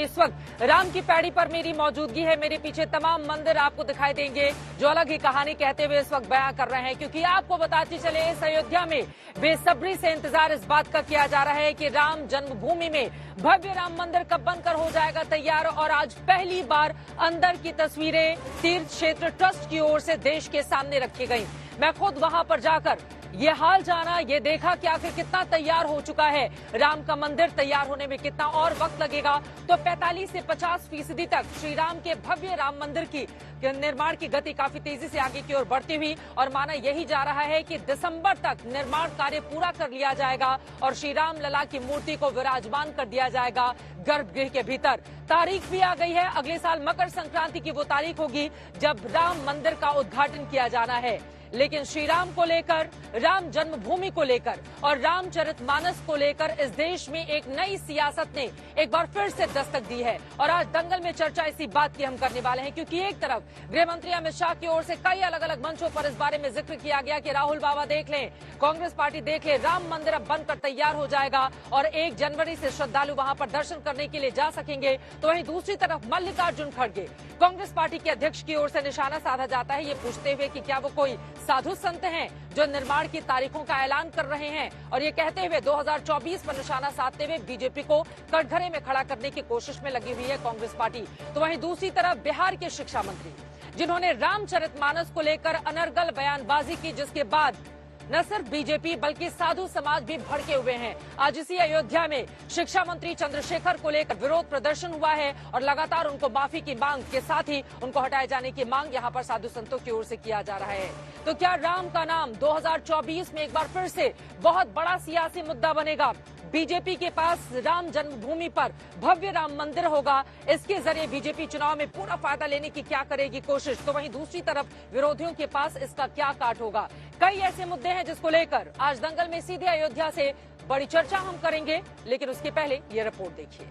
इस वक्त राम की पैड़ी पर मेरी मौजूदगी है। मेरे पीछे तमाम मंदिर आपको दिखाई देंगे जो अलग ही कहानी कहते हुए इस वक्त बयां कर रहे हैं, क्योंकि आपको बताते चले इस अयोध्या में बेसब्री से इंतजार इस बात का किया जा रहा है कि राम जन्मभूमि में भव्य राम मंदिर कब बनकर हो जाएगा तैयार। और आज पहली बार अंदर की तस्वीरें तीर्थ क्षेत्र ट्रस्ट की ओर से देश के सामने रखी गई। मैं खुद वहां पर जाकर ये हाल जाना, ये देखा कि आखिर कितना तैयार हो चुका है राम का मंदिर। तैयार होने में कितना और वक्त लगेगा, तो 45 से 50% तक श्री राम के भव्य राम मंदिर की निर्माण की गति काफी तेजी से आगे की ओर बढ़ती हुई, और माना यही जा रहा है कि दिसंबर तक निर्माण कार्य पूरा कर लिया जाएगा और श्री राम लला की मूर्ति को विराजमान कर दिया जाएगा गर्भगृह के भीतर। तारीख भी आ गई है, अगले साल मकर संक्रांति की वो तारीख होगी जब राम मंदिर का उद्घाटन किया जाना है। लेकिन श्री राम को लेकर, राम जन्मभूमि को लेकर और रामचरितमानस को लेकर इस देश में एक नई सियासत ने एक बार फिर से दस्तक दी है। और आज दंगल में चर्चा इसी बात की हम करने वाले हैं, क्योंकि एक तरफ गृह मंत्री अमित शाह की ओर से कई अलग अलग मंचों पर इस बारे में जिक्र किया गया कि राहुल बाबा देख लें, कांग्रेस पार्टी देख ले, राम मंदिर अब बनकर तैयार हो जाएगा और 1 जनवरी से श्रद्धालु वहां पर दर्शन करने के लिए जा सकेंगे। तो वहीं दूसरी तरफ मल्लिकार्जुन खड़गे, कांग्रेस पार्टी के अध्यक्ष की ओर से निशाना साधा जाता है, ये पूछते हुए कि क्या वो कोई साधु संत हैं जो निर्माण की तारीखों का ऐलान कर रहे हैं, और ये कहते हुए 2024 पर निशाना साधते हुए बीजेपी को कटघरे में खड़ा करने की कोशिश में लगी हुई है कांग्रेस पार्टी। तो वहीं दूसरी तरफ बिहार के शिक्षा मंत्री, जिन्होंने रामचरितमानस को लेकर अनर्गल बयानबाजी की, जिसके बाद न सिर्फ बीजेपी बल्कि साधु समाज भी भड़के हुए हैं। आज इसी अयोध्या में शिक्षा मंत्री चंद्रशेखर को लेकर विरोध प्रदर्शन हुआ है और लगातार उनको माफी की मांग के साथ ही उनको हटाए जाने की मांग यहां पर साधु संतों की ओर से किया जा रहा है। तो क्या राम का नाम 2024 में एक बार फिर से बहुत बड़ा सियासी मुद्दा बनेगा? बीजेपी के पास राम जन्मभूमि पर भव्य राम मंदिर होगा, इसके जरिए बीजेपी चुनाव में पूरा फायदा लेने की क्या करेगी कोशिश। तो वहीं दूसरी तरफ विरोधियों के पास इसका क्या काट होगा। कई ऐसे मुद्दे हैं जिसको लेकर आज दंगल में सीधे अयोध्या से बड़ी चर्चा हम करेंगे, लेकिन उसके पहले ये रिपोर्ट देखिए।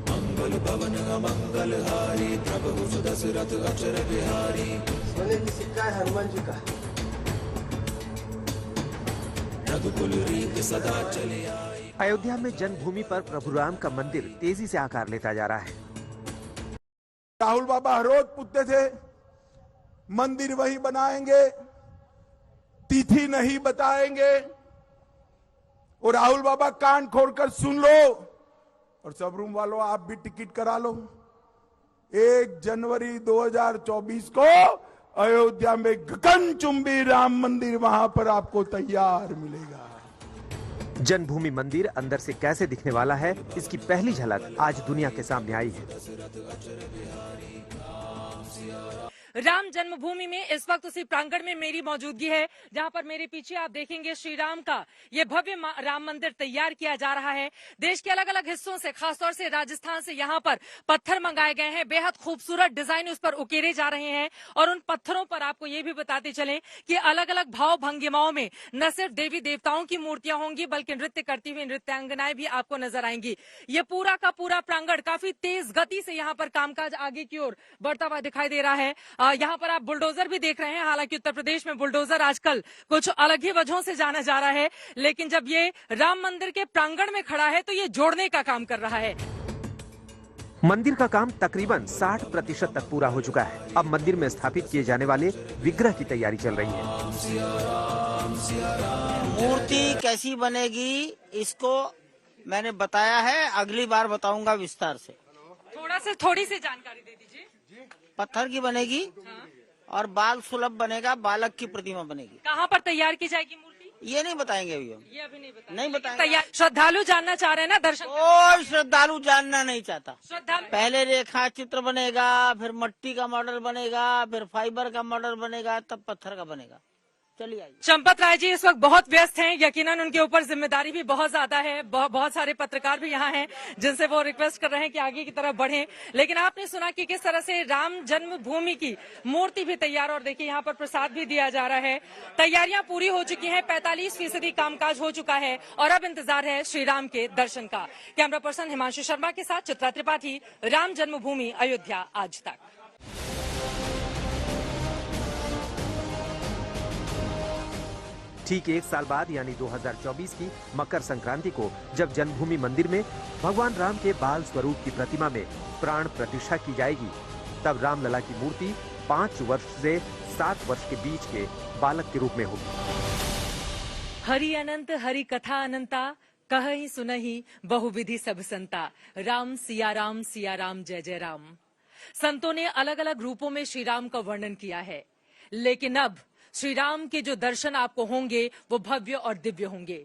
मंगल भवन मंगलहारी प्रभु सुदशरथ अक्षर बिहारी। सोने की सिक्का है हनुमान जी का। रघुकुल रीत सदा चली आई। अयोध्या में जन्मभूमि पर प्रभु राम का मंदिर तेजी से आकार लेता जा रहा है। राहुल बाबा हर रोज पूछते थे मंदिर वही बनाएंगे, तिथि नहीं बताएंगे। और राहुल बाबा कान खोलकर सुन लो, और सब रूम वालों आप भी टिकट करा लो। 1 जनवरी 2024 को अयोध्या में गगनचुंबी राम मंदिर वहां पर आपको तैयार मिलेगा। जन्मभूमि मंदिर अंदर से कैसे दिखने वाला है, इसकी पहली झलक आज दुनिया के सामने आई है। राम जन्मभूमि में इस वक्त उसी प्रांगण में मेरी मौजूदगी है, जहां पर मेरे पीछे आप देखेंगे श्री राम का ये भव्य राम मंदिर तैयार किया जा रहा है। देश के अलग अलग हिस्सों से, खासतौर से राजस्थान से यहाँ पर पत्थर मंगाए गए हैं, बेहद खूबसूरत डिजाइन उस पर उकेरे जा रहे हैं। और उन पत्थरों पर आपको ये भी बताते चलें कि अलग अलग भाव भंगिमाओं में न सिर्फ देवी देवताओं की मूर्तियां होंगी, बल्कि नृत्य करती हुई नृत्यांगनाएं भी आपको नजर आएंगी। ये पूरा का पूरा प्रांगण काफी तेज गति से यहाँ पर कामकाज आगे की ओर बढ़ता हुआ दिखाई दे रहा है। यहाँ पर आप बुलडोजर भी देख रहे हैं। हालांकि उत्तर प्रदेश में बुलडोजर आजकल कुछ अलग ही वजहों से जाना जा रहा है, लेकिन जब ये राम मंदिर के प्रांगण में खड़ा है तो ये जोड़ने का काम कर रहा है। मंदिर का काम तकरीबन 60% तक पूरा हो चुका है। अब मंदिर में स्थापित किए जाने वाले विग्रह की तैयारी चल रही है। मूर्ति कैसी बनेगी इसको मैंने बताया है, अगली बार बताऊंगा विस्तार से। थोड़ी सी जानकारी दे दीजिए। पत्थर की बनेगी और बाल सुलभ बनेगा, बालक की प्रतिमा बनेगी। कहाँ पर तैयार की जाएगी मूर्ति, ये नहीं बताएंगे अभी हम। ये अभी नहीं नहीं बताएंगे। तैयार श्रद्धालु जानना चाह रहे हैं ना दर्शन। कोई श्रद्धालु जानना नहीं चाहता। श्रद्धालु पहले रेखा चित्र बनेगा, फिर मिट्टी का मॉडल बनेगा, फिर फाइबर का मॉडल बनेगा, तब पत्थर का बनेगा। चलिए आइए। चंपत राय जी इस वक्त बहुत व्यस्त हैं, यकीनन उनके ऊपर जिम्मेदारी भी बहुत ज्यादा है। बहुत सारे पत्रकार भी यहाँ हैं जिनसे वो रिक्वेस्ट कर रहे हैं कि आगे की तरफ बढ़ें। लेकिन आपने सुना कि किस तरह से राम जन्मभूमि की मूर्ति भी तैयार, और देखिए यहाँ पर प्रसाद भी दिया जा रहा है। तैयारियां पूरी हो चुकी हैं, 45% कामकाज हो चुका है और अब इंतजार है श्री राम के दर्शन का। कैमरा पर्सन हिमांशु शर्मा के साथ चित्रा त्रिपाठी, राम जन्मभूमि अयोध्या आज तक। ठीक 1 साल बाद यानी 2024 की मकर संक्रांति को जब जन्मभूमि मंदिर में भगवान राम के बाल स्वरूप की प्रतिमा में प्राण प्रतिष्ठा की जाएगी, तब रामलला की मूर्ति 5 वर्ष से 7 वर्ष के बीच के बालक के रूप में होगी। हरि अनंत हरि कथा अनंता, कहहि सुनहि बहुविधि सब संता। राम सिया राम जय जय राम। संतों ने अलग अलग रूपों में श्री राम का वर्णन किया है, लेकिन अब श्री राम के जो दर्शन आपको होंगे वो भव्य और दिव्य होंगे।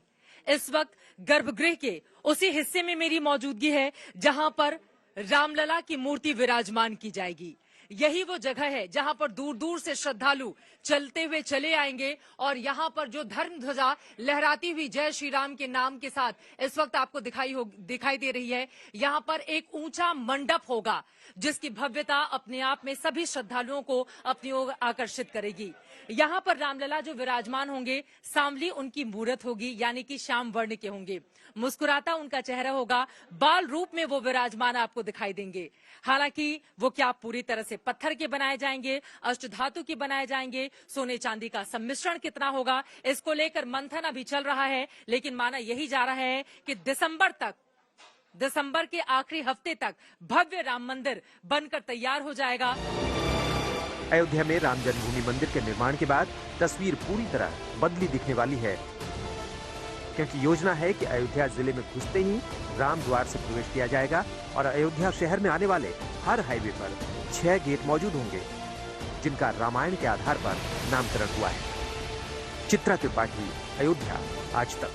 इस वक्त गर्भगृह के उसी हिस्से में मेरी मौजूदगी है जहां पर रामलला की मूर्ति विराजमान की जाएगी। यही वो जगह है जहां पर दूर दूर से श्रद्धालु चलते हुए चले आएंगे और यहां पर जो धर्म ध्वजा लहराती हुई जय श्री राम के नाम के साथ इस वक्त आपको दिखाई दे रही है। यहां पर एक ऊंचा मंडप होगा जिसकी भव्यता अपने आप में सभी श्रद्धालुओं को अपनी ओर आकर्षित करेगी। यहाँ पर रामलला जो विराजमान होंगे, सांवली उनकी मूरत होगी, यानी कि श्याम वर्ण के होंगे। मुस्कुराता उनका चेहरा होगा, बाल रूप में वो विराजमान आपको दिखाई देंगे। हालांकि वो क्या पूरी तरह से पत्थर के बनाए जाएंगे, अष्टधातु के बनाए जाएंगे, सोने चांदी का सम्मिश्रण कितना होगा, इसको लेकर मंथन अभी चल रहा है। लेकिन माना यही जा रहा है कि दिसंबर के आखिरी हफ्ते तक भव्य राम मंदिर बनकर तैयार हो जाएगा। अयोध्या में राम जन्मभूमि मंदिर के निर्माण के बाद तस्वीर पूरी तरह बदली दिखने वाली है, क्योंकि योजना है कि अयोध्या जिले में घुसते ही राम द्वार से प्रवेश किया जाएगा और अयोध्या शहर में आने वाले हर हाईवे पर 6 गेट मौजूद होंगे, जिनका रामायण के आधार पर नामकरण हुआ है। चित्रा त्रिपाठी, अयोध्या, आज तक।